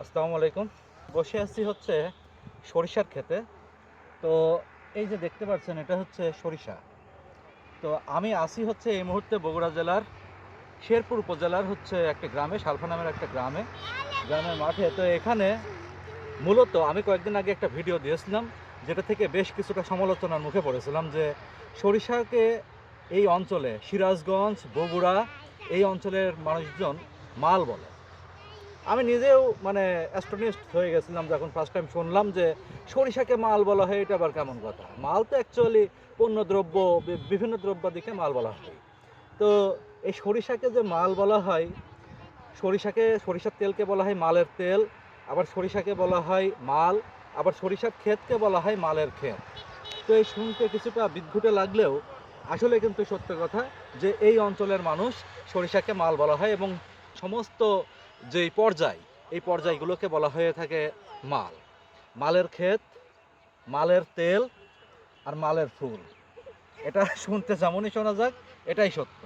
আসসালামু আলাইকুম। বসে আছি হচ্ছে সরিষার ক্ষেতে। তো এই যে দেখতে পাচ্ছেন এটা হচ্ছে সরিষা। তো আমি আছি হচ্ছে এই মুহূর্তে বগুড়া জেলার শেরপুর উপজেলার হচ্ছে একটা গ্রামে, সালফা নামের একটা গ্রামে, গ্রামের মাঠে। তো এখানে মূলত আমি কয়েকদিন আগে একটা ভিডিও দিয়েছিলাম, যেটা থেকে বেশ কিছুটা সমালোচনার মুখে পড়েছিলাম যে সরিষাকে এই অঞ্চলে সিরাজগঞ্জ, বগুড়া এই অঞ্চলের মানুষজন মাল বলে। আমি নিজেও মানে অ্যাস্টনিশড হয়ে গেছিলাম যখন ফার্স্ট টাইম শুনলাম যে সরিষাকে মাল বলা হয়। এটা আবার কেমন কথা? মাল তো অ্যাকচুয়ালি পণ্যদ্রব্য, বিভিন্ন দ্রব্যাদিকে মাল বলা হয়। তো এই সরিষাকে যে মাল বলা হয়, সরিষার তেলকে বলা হয় মালের তেল, আবার সরিষাকে বলা হয় মাল, আবার সরিষার ক্ষেতকে বলা হয় মালের ক্ষেত। তো এই শুনতে কিছুটা বিদঘুটে লাগলেও আসলে কিন্তু সত্য কথা যে এই অঞ্চলের মানুষ সরিষাকে মাল বলা হয়, এবং সমস্ত যেই পর্যায়, এই পর্যায়গুলোকে বলা হয়ে থাকে মাল। মালের ক্ষেত, মালের তেল আর মালের ফুল। এটা শুনতে যেমনই শোনা যাক, এটাই সত্য।